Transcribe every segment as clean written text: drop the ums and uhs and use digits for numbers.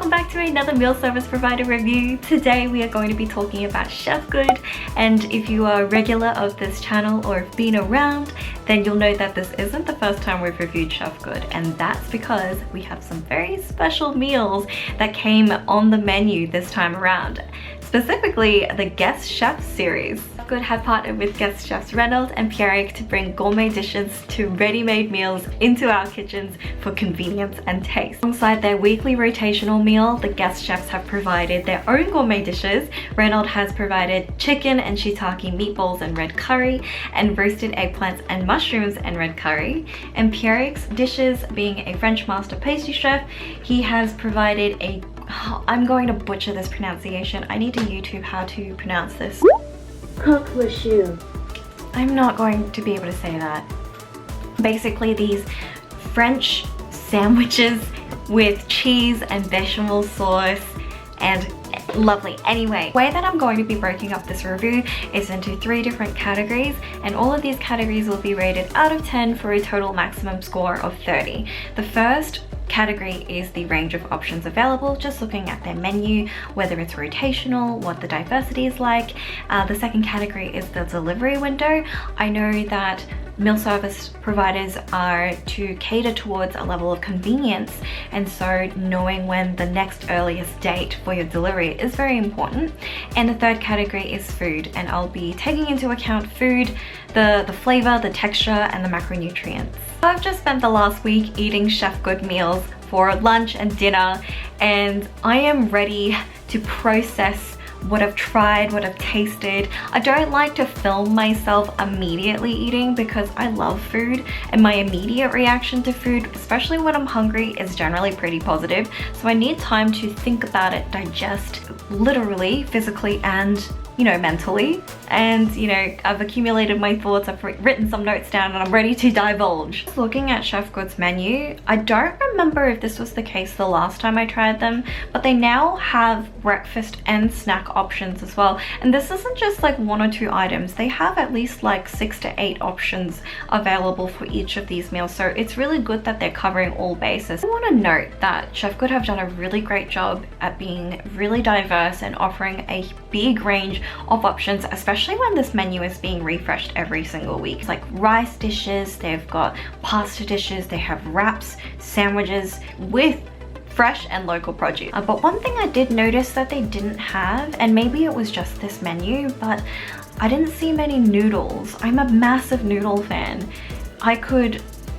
welcome back to another meal service provider review. Today we are going to be talking about Chefgood, and if you are a regular of this channel or have been around, then you'll know that this isn't the first time we've reviewed Chefgood, and that's because we have some very special meals that came on the menu this time around. Specifically, the Guest Chef series. Chefgood had partnered with guest chefs Reynold and Pierrick to bring gourmet dishes to ready-made meals into our kitchens for convenience and taste. Alongside their weekly rotational meal, the guest chefs have provided their own gourmet dishes. Reynold has provided chicken and shiitake meatballs and red curry, and roasted eggplants and mushrooms and red curry. And Pierrick's dishes, being a French Master Pastry Chef, he has provided a I'm going to butcher this pronunciation. I need to YouTube how to pronounce this. Cook with you. I'm not going to be able to say that. Basically, these French sandwiches with cheese and bechamel sauce and lovely. Anyway, the way that I'm going to be breaking up this review is into 3 different categories, and all of these categories will be rated out of 10 for a total maximum score of 30. The first category is the range of options available, just looking at their menu, whether it's rotational, what the diversity is like. The second category is the delivery window. I know that meal service providers are to cater towards a level of convenience, and so knowing when the next earliest date for your delivery is very important. And the third category is food, and I'll be taking into account food, the flavor, the texture, and the macronutrients. I've just spent the last week eating Chefgood meals for lunch and dinner, and I am ready to process what I've tried, what I've tasted. I don't like to film myself immediately eating because I love food, and my immediate reaction to food, especially when I'm hungry, is generally pretty positive. So I need time to think about it, digest, literally, physically, and mentally. And I've accumulated my thoughts, I've written some notes down, and I'm ready to divulge. Looking at Chefgood's menu, I don't remember if this was the case the last time I tried them, but they now have breakfast and snack options as well. And this isn't just like 1 or 2 items, they have at least like 6 to 8 options available for each of these meals. So it's really good that they're covering all bases. I want to note that Chefgood have done a really great job at being really diverse and offering a big range of options, especially when this menu is being refreshed every single week. It's like rice dishes, they've got pasta dishes, they have wraps, sandwiches with fresh and local produce. But one thing I did notice that they didn't have, and maybe it was just this menu, but I didn't see many noodles. I'm a massive noodle fan.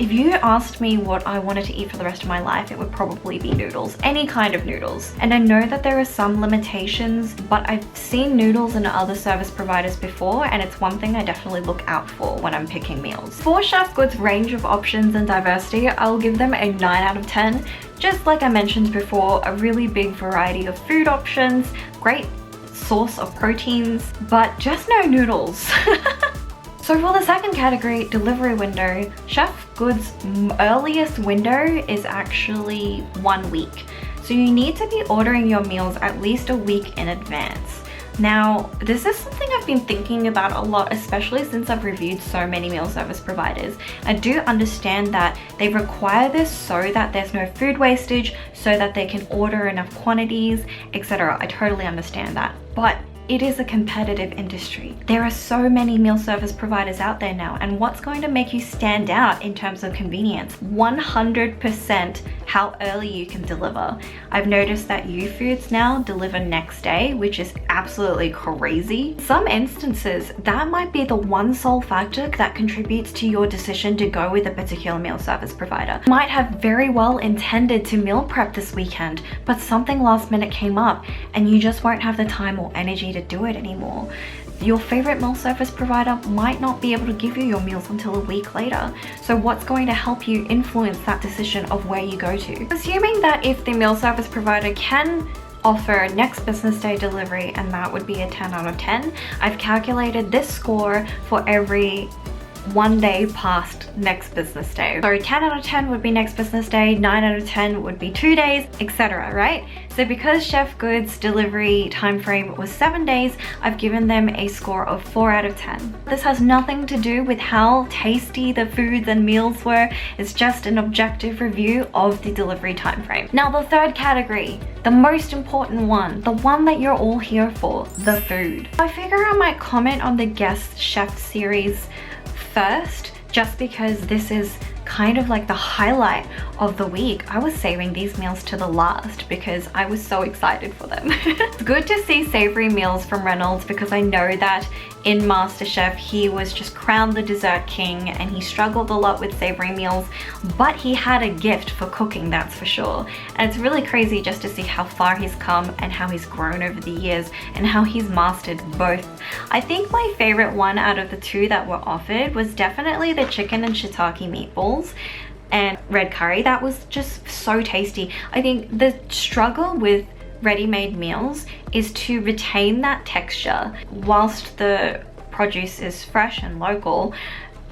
If you asked me what I wanted to eat for the rest of my life, it would probably be noodles, any kind of noodles. And I know that there are some limitations, but I've seen noodles in other service providers before, and it's one thing I definitely look out for when I'm picking meals. For Chefgood's range of options and diversity, I'll give them a 9 out of 10. Just like I mentioned before, a really big variety of food options, great source of proteins, but just no noodles. So for the second category, delivery window, Chefgood's earliest window is actually 1 week. So you need to be ordering your meals at least a week in advance. Now, this is something I've been thinking about a lot, especially since I've reviewed so many meal service providers. I do understand that they require this so that there's no food wastage, so that they can order enough quantities, etc. I totally understand that. But it is a competitive industry. There are so many meal service providers out there now, and what's going to make you stand out in terms of convenience? 100% how early you can deliver. I've noticed that YouFoods now deliver next day, which is absolutely crazy. In some instances, that might be the one sole factor that contributes to your decision to go with a particular meal service provider. You might have very well intended to meal prep this weekend, but something last minute came up and you just won't have the time or energy to do it anymore. Your favorite meal service provider might not be able to give you your meals until a week later. So what's going to help you influence that decision of where you go to? Assuming that if the meal service provider can offer next business day delivery, and that would be a 10 out of 10, I've calculated this score for every 1 day past next business day. So 10 out of 10 would be next business day, 9 out of 10 would be 2 days, etc., right? So because Chefgood's delivery time frame was 7 days, I've given them a score of 4 out of 10. This has nothing to do with how tasty the foods and meals were. It's just an objective review of the delivery time frame. Now the third category, the most important one, the one that you're all here for, the food. I figure I might comment on the guest chef series first, just because this is kind of like the highlight of the week. I was saving these meals to the last because I was so excited for them. It's good to see savory meals from Reynolds because I know that in MasterChef he was just crowned the dessert king and he struggled a lot with savory meals, but he had a gift for cooking, that's for sure. And it's really crazy just to see how far he's come and how he's grown over the years and how he's mastered both. I think my favorite one out of the two that were offered was definitely the chicken and shiitake meatballs and red curry. That was just so tasty. I think the struggle with ready-made meals is to retain that texture whilst the produce is fresh and local.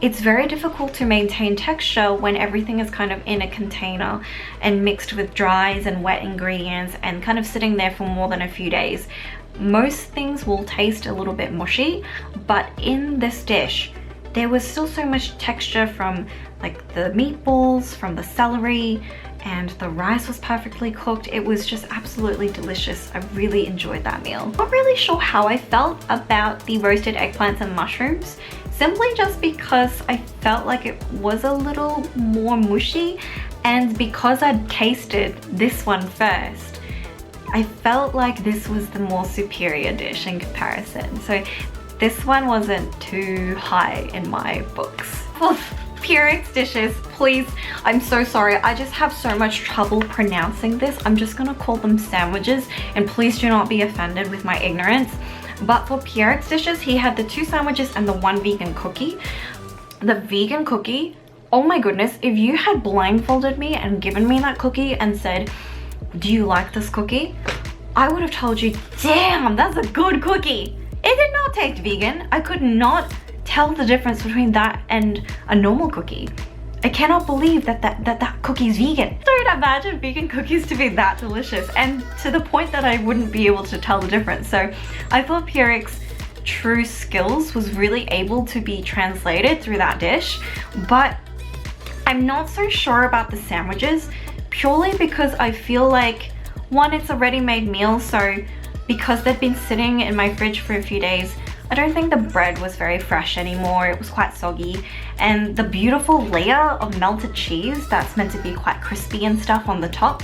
It's very difficult to maintain texture when everything is kind of in a container and mixed with dries and wet ingredients and kind of sitting there for more than a few days. Most things will taste a little bit mushy, but in this dish there was still so much texture from like the meatballs, from the celery, and the rice was perfectly cooked. It was just absolutely delicious. I really enjoyed that meal. Not really sure how I felt about the roasted eggplants and mushrooms, simply just because I felt like it was a little more mushy, and because I'd tasted this one first, I felt like this was the more superior dish in comparison. So this one wasn't too high in my books. Pierrick's dishes, please, I'm so sorry, I just have so much trouble pronouncing this. I'm just gonna call them sandwiches, and please do not be offended with my ignorance. But for Pierrick's dishes, he had the 2 sandwiches and the 1 vegan cookie. The vegan cookie, oh my goodness, if you had blindfolded me and given me that cookie and said, do you like this cookie? I would have told you, damn, that's a good cookie. It did not taste vegan. I could not tell the difference between that and a normal cookie. I cannot believe that cookie is vegan. Don't imagine vegan cookies to be that delicious, and to the point that I wouldn't be able to tell the difference. So I thought Pierrick's true skills was really able to be translated through that dish, but I'm not so sure about the sandwiches, purely because I feel like, one, it's a ready-made meal, so because they've been sitting in my fridge for a few days, I don't think the bread was very fresh anymore. It was quite soggy, and the beautiful layer of melted cheese that's meant to be quite crispy and stuff on the top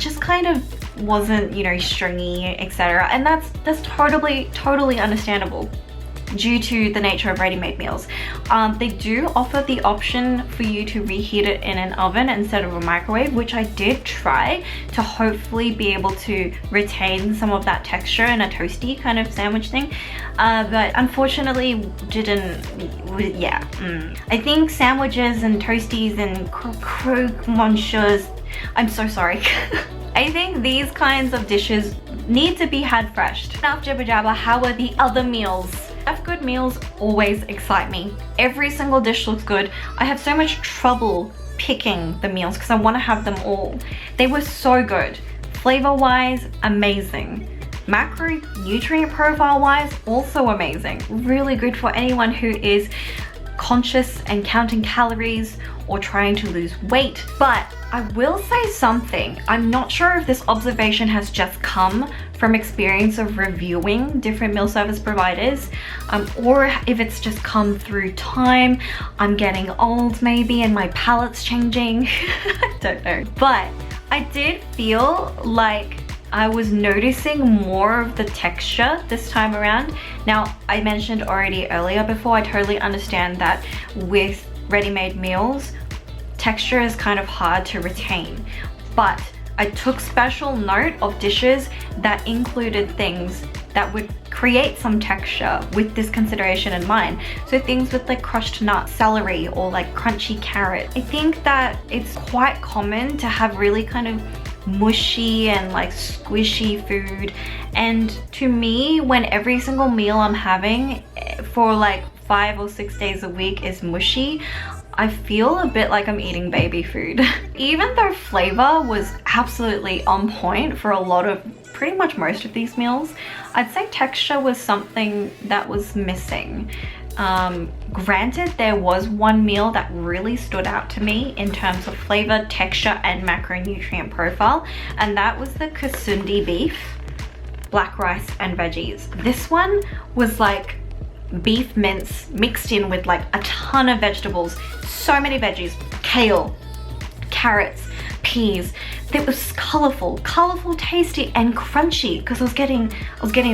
just kind of wasn't, you know, stringy, etc. And that's totally understandable due to the nature of ready-made meals. They do offer the option for you to reheat it in an oven instead of a microwave, which I did try to hopefully be able to retain some of that texture in a toasty kind of sandwich thing, but unfortunately didn't. I think sandwiches and toasties and croque monsieurs, I'm so sorry. I think these kinds of dishes need to be had fresh. Enough jibber jabber, how are the other meals? Chefgood meals always excite me. Every single dish looks good. I have so much trouble picking the meals because I want to have them all. They were so good. Flavor wise, amazing. Macro nutrient profile wise, also amazing. Really good for anyone who is conscious and counting calories or trying to lose weight. But I will say something. I'm not sure if this observation has just come from experience of reviewing different meal service providers, or if it's just come through time. I'm getting old maybe and my palate's changing. I don't know. But I did feel like I was noticing more of the texture this time around. Now, I mentioned already earlier before, I totally understand that with ready-made meals, texture is kind of hard to retain, but I took special note of dishes that included things that would create some texture with this consideration in mind. So things with like crushed nut, celery, or like crunchy carrot. I think that it's quite common to have really kind of mushy and like squishy food, and to me, when every single meal I'm having for like 5 or 6 days a week is mushy, I feel a bit like I'm eating baby food. Even though flavor was absolutely on point for a lot of, pretty much most of these meals, I'd say texture was something that was missing. Granted, there was one meal that really stood out to me in terms of flavor, texture, and macronutrient profile, and that was the Kasundi beef, black rice, and veggies. This one was like beef mince mixed in with like a ton of vegetables, so many veggies, kale, carrots, peas. It was colorful, tasty, and crunchy, because I was getting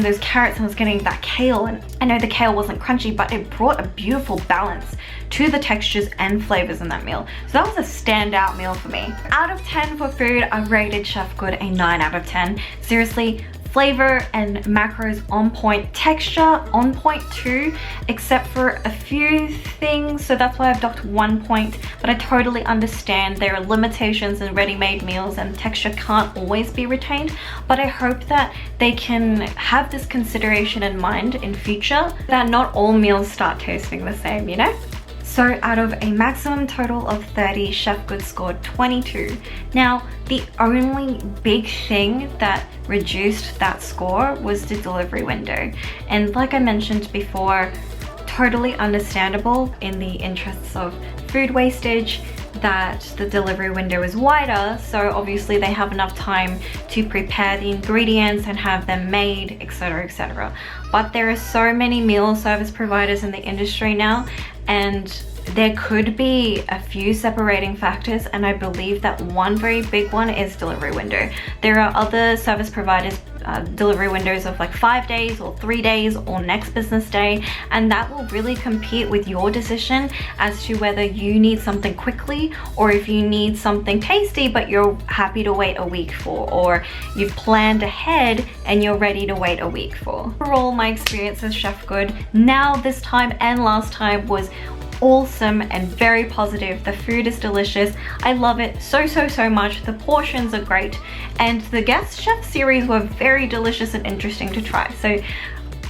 those carrots and I was getting that kale, and I know the kale wasn't crunchy, but it brought a beautiful balance to the textures and flavors in that meal. So that was a standout meal for me. Out of 10 for food, I rated Chefgood a 9 out of 10. Seriously, flavor and macros on point, texture on point too, except for a few things, so that's why I've docked 1 point, but I totally understand there are limitations in ready-made meals and texture can't always be retained, but I hope that they can have this consideration in mind in future, that not all meals start tasting the same, you know? So out of a maximum total of 30, Chefgood scored 22. Now, the only big thing that reduced that score was the delivery window. And like I mentioned before, totally understandable in the interests of food wastage that the delivery window is wider, so obviously they have enough time to prepare the ingredients and have them made, etc, etc. But there are so many meal service providers in the industry now, and there could be a few separating factors, and I believe that one very big one is delivery window. There are other service providers delivery windows of like 5 days or 3 days or next business day, and that will really compete with your decision as to whether you need something quickly or if you need something tasty but you're happy to wait a week for, or you've planned ahead and you're ready to wait a week for. Overall, my experience with Chefgood now, this time and last time, was awesome and very positive. The food is delicious. I love it so much. The portions are great, and the guest chef series were very delicious and interesting to try. So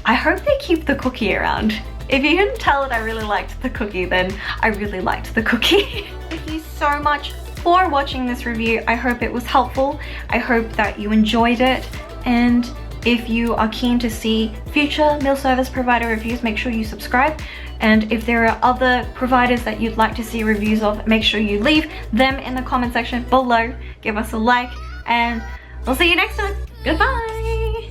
I hope they keep the cookie around. If you couldn't tell that I really liked the cookie, then I really liked the cookie. Thank you so much for watching this review. I hope it was helpful. I hope that you enjoyed it, and if you are keen to see future meal service provider reviews, make sure you subscribe. And if there are other providers that you'd like to see reviews of, make sure you leave them in the comment section below. Give us a like, and we'll see you next time. Goodbye.